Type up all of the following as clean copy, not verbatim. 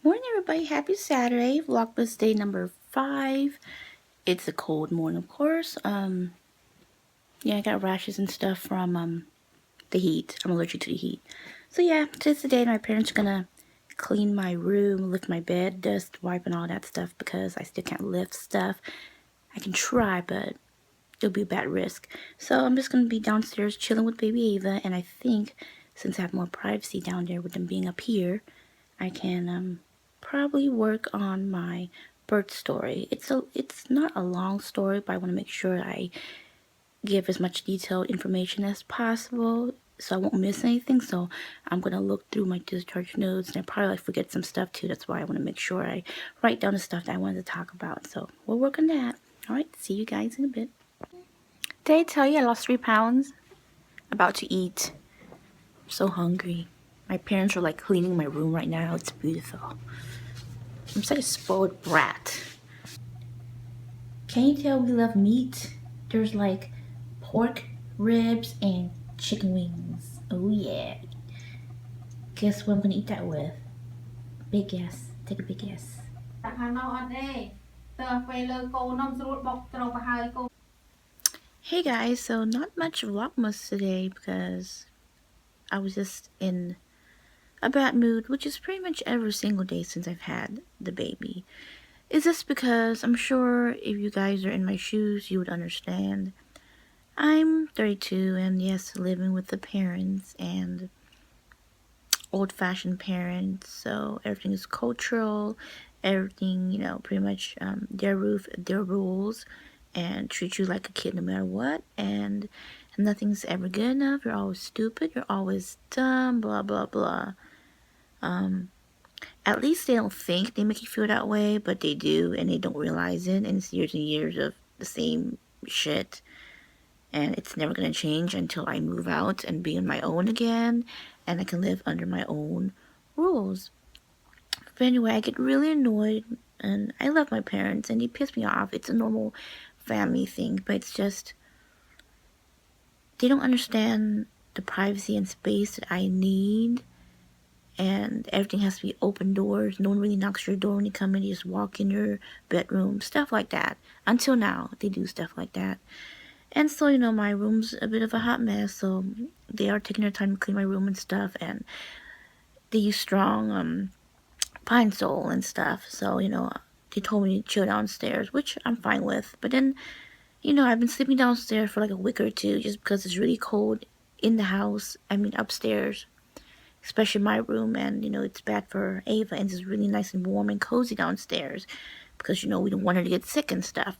Morning, everybody. Happy Saturday. Vlogmas day number 5. It's a cold morning, of course. Yeah, I got rashes and stuff from the heat. I'm allergic to the heat. So yeah, today's the day my parents are gonna clean my room, lift my bed, dust, wipe, and all that stuff because I still can't lift stuff. I can try, but it'll be a bad risk. So I'm just gonna be downstairs chilling with baby Ava, and I think since I have more privacy down there with them being up here, I can probably work on my bird story. It's not a long story, but I want to make sure I give as much detailed information as possible so I won't miss anything. So I'm gonna look through my discharge notes, and I probably forget some stuff too. That's why I want to make sure I write down the stuff that I wanted to talk about. So we'll work on that. All right, see you guys in a bit. Did I tell you I lost 3 pounds? About to eat. I'm so hungry. My parents are like cleaning my room right now. It's beautiful. I'm such a spoiled brat. Can you tell we love meat? There's like pork, ribs, and chicken wings. Oh yeah. Guess what I'm gonna eat that with? Big guess. Take a big guess. Hey guys, so not much Vlogmas today because I was just in a bad mood, which is pretty much every single day since I've had the baby. Is this because I'm sure if you guys are in my shoes, you would understand. I'm 32 and yes, living with the parents and old-fashioned parents, so everything is cultural, everything, pretty much their roof, their rules, and treat you like a kid no matter what, and nothing's ever good enough. You're always stupid, you're always dumb, blah blah blah. At least they don't think they make you feel that way, but they do, and they don't realize it, and it's years and years of the same shit, and it's never gonna change until I move out and be on my own again, and I can live under my own rules. But anyway, I get really annoyed, and I love my parents, and they piss me off. It's a normal family thing, but it's just, they don't understand the privacy and space that I need, and everything has to be open doors. No one really knocks your door when you come in. You just walk in your bedroom, stuff like that. Until now, they do stuff like that. And so, my room's a bit of a hot mess, so they are taking their time to clean my room and stuff, and they use strong Pine Sol and stuff, so, they told me to chill downstairs, which I'm fine with. But then, I've been sleeping downstairs for like a week or two just because it's really cold in the house, upstairs, especially my room, and, it's bad for Ava, and it's really nice and warm and cozy downstairs because, we don't want her to get sick and stuff.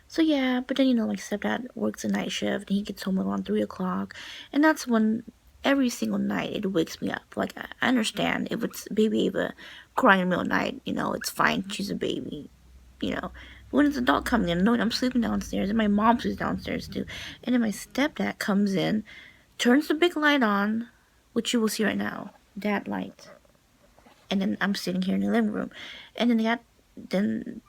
So yeah, but then, my stepdad works a night shift, and he gets home around 3 o'clock, and that's when every single night it wakes me up. Like, I understand if it's baby Ava crying in the middle of the night, it's fine, she's a baby, But when it's an adult coming in, knowing I'm sleeping downstairs, and my mom sleeps downstairs too, and then my stepdad comes in, turns the big light on, which you will see right now, that light, and then I'm sitting here in the living room, and then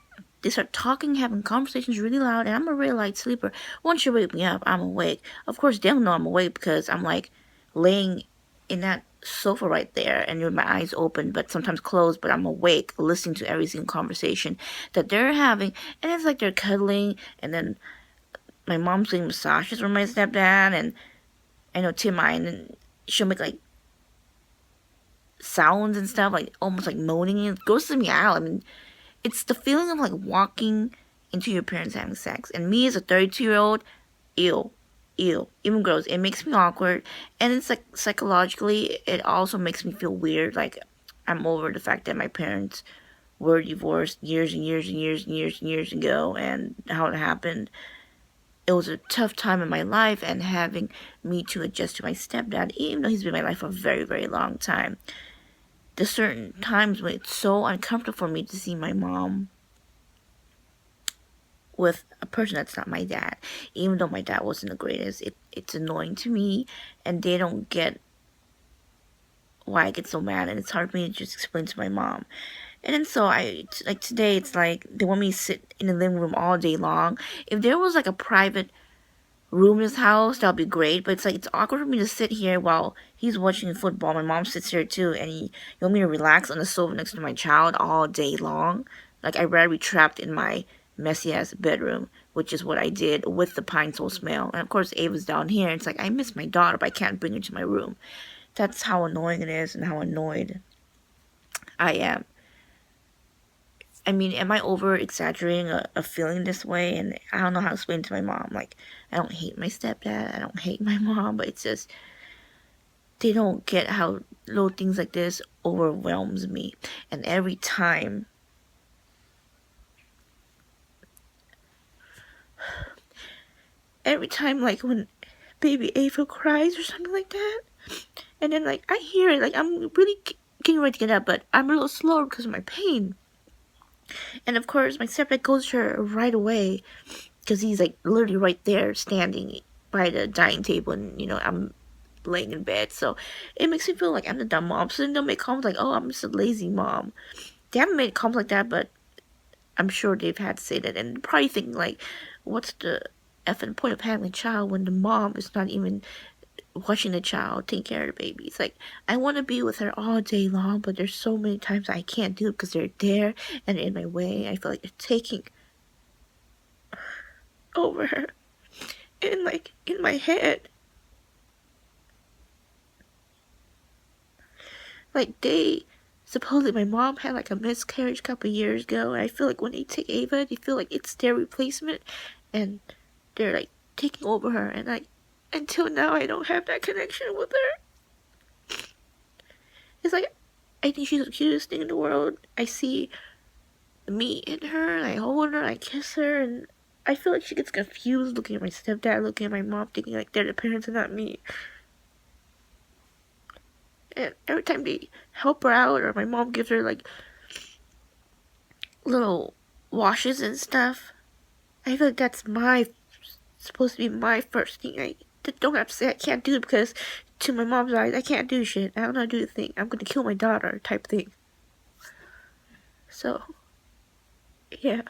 they start talking, having conversations really loud, and I'm a real light sleeper. Once you wake me up, I'm awake. Of course, they don't know I'm awake because I'm like laying in that sofa right there, and my eyes open, but sometimes closed, but I'm awake, listening to every single conversation that they're having, and it's like they're cuddling, and then my mom's doing massages for my stepdad, and I know Timai, and then she'll make like sounds and stuff, like almost like moaning, and it grosses me out. It's the feeling of like walking into your parents having sex. And me as a 32-year-old, ew, even gross. It makes me awkward. And it's like psychologically, it also makes me feel weird. Like I'm over the fact that my parents were divorced years and years and years and years and years ago, and how it happened. It was a tough time in my life, and having me to adjust to my stepdad, even though he's been in my life for a very, very long time. There's certain times when it's so uncomfortable for me to see my mom with a person that's not my dad. Even though my dad wasn't the greatest, it's annoying to me, and they don't get why I get so mad, and it's hard for me to just explain to my mom. And then so like today, it's like they want me to sit in the living room all day long. If there was like a private room in his house, that'll be great. But it's like, it's awkward for me to sit here while he's watching football. My mom sits here too, and you want me to relax on the sofa next to my child all day long. Like, I'd rather be trapped in my messy ass bedroom, which is what I did with the pine sol smell. And of course, Ava's down here. It's like, I miss my daughter, but I can't bring her to my room. That's how annoying it is and how annoyed I am. I mean, am I over exaggerating a feeling this way? And I don't know how to explain it to my mom. Like, I don't hate my stepdad, I don't hate my mom, but it's just, they don't get how little things like this overwhelms me. And every time like when baby Ava cries or something like that, and then like I hear it, like I'm really getting ready to get up, but I'm a little slower because of my pain. And of course my stepdad goes to her right away, because he's like literally right there standing by the dining table, and you know, I'm laying in bed, so it makes me feel like I'm the dumb mom. So then they'll make comments like, oh, I'm just a lazy mom. They haven't made comments like that, but I'm sure they've had to say that, and probably thinking like, what's the effing point of having a child when the mom is not even watching the child, taking care of the baby? It's like, I want to be with her all day long, but there's so many times I can't do it because they're there and in my way. I feel like they're taking over her, and like in my head, like supposedly my mom had like a miscarriage a couple years ago, and I feel like when they take Ava, they feel like it's their replacement, and they're like taking over her, and like until now I don't have that connection with her. It's like, I think she's the cutest thing in the world. I see me in her, and I hold her, I kiss her, and I feel like she gets confused looking at my stepdad, looking at my mom, thinking like they're the parents and not me. And every time they help her out, or my mom gives her like little washes and stuff, I feel like that's supposed to be my first thing. I don't have to say I can't do it, because to my mom's eyes, I can't do shit. I don't know how to do the thing. I'm gonna kill my daughter type thing. So, yeah.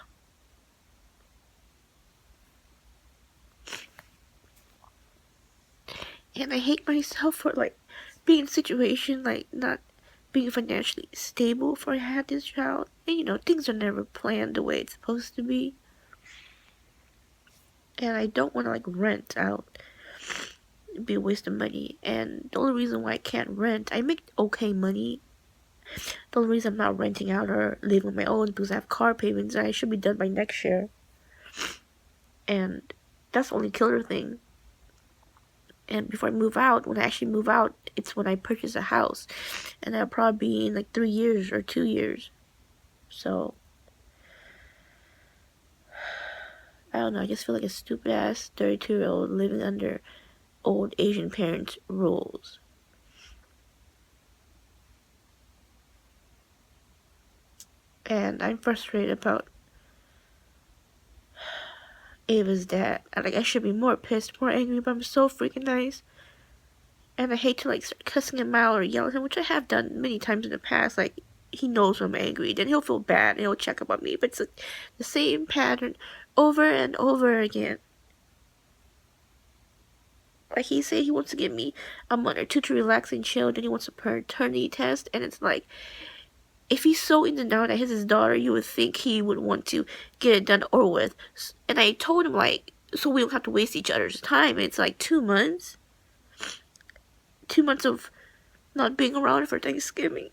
And I hate myself for like being in a situation like not being financially stable before I had this child. And you know, things are never planned the way it's supposed to be. And I don't want to like rent out. It'd be a waste of money. And the only reason why I can't rent, I make okay money. The only reason I'm not renting out or living on my own is because I have car payments and I should be done by next year. And that's the only killer thing. And before I move out, when I actually move out, it's when I purchase a house. And that'll probably be in like 3 years or 2 years. So, I don't know, I just feel like a stupid ass 32-year-old living under old Asian parents' rules. And I'm frustrated about Ava's dad. I should be more pissed, more angry, but I'm so freaking nice. And I hate to like start cussing him out or yell at him, which I have done many times in the past. Like, he knows when I'm angry, then he'll feel bad and he'll check up on me. But it's like the same pattern over and over again. Like, he said he wants to give me a month or two to relax and chill, then he wants a paternity test, and it's like, if he's so in the know that he's his daughter, you would think he would want to get it done over with. And I told him, like, so we don't have to waste each other's time. It's like 2 months. 2 months of not being around for Thanksgiving.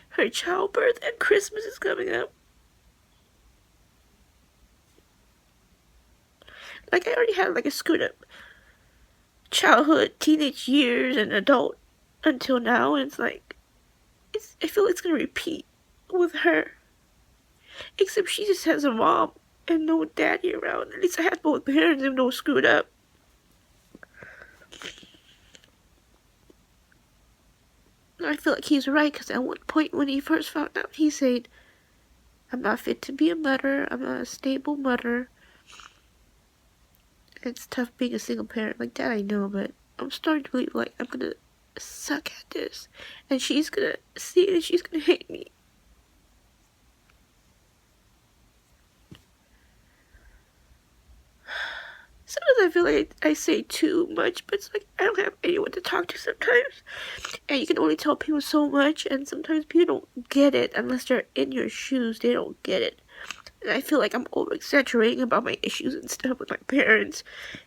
Her childbirth and Christmas is coming up. Like, I already had like a screwed up childhood, teenage years, and adult until now, and it's like, I feel it's gonna repeat with her. Except she just has a mom and no daddy around. At least I had both parents and no screwed up. I feel like he's right, because at one point when he first found out, he said, I'm not fit to be a mother, I'm not a stable mother. It's tough being a single parent. Like that I know, but I'm starting to believe like I'm gonna suck at this. And she's gonna see it and she's gonna hate me. sometimes I feel like I say too much, but it's like I don't have anyone to talk to sometimes. And you can only tell people so much, and sometimes people don't get it unless they're in your shoes. They don't get it. And I feel like I'm over exaggerating about my issues and stuff with my parents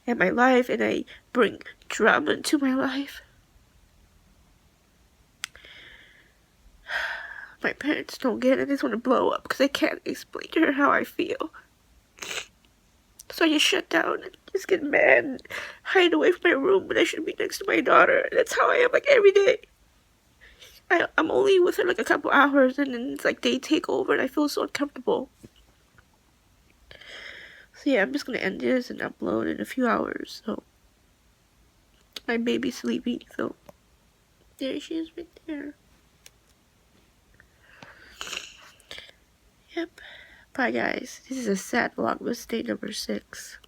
and my life, and I bring drama into my life. My parents don't get it. I just want to blow up because I can't explain to her how I feel. So I just shut down and just get mad and hide away from my room when I should be next to my daughter. And that's how I am, like, every day. I'm only with her like a couple hours, and then it's like they take over and I feel so uncomfortable. So yeah, I'm just gonna end this and upload in a few hours. So my baby's sleeping, so there she is right there. Yep. Bye guys. This is a sad Vlogmas day number 6.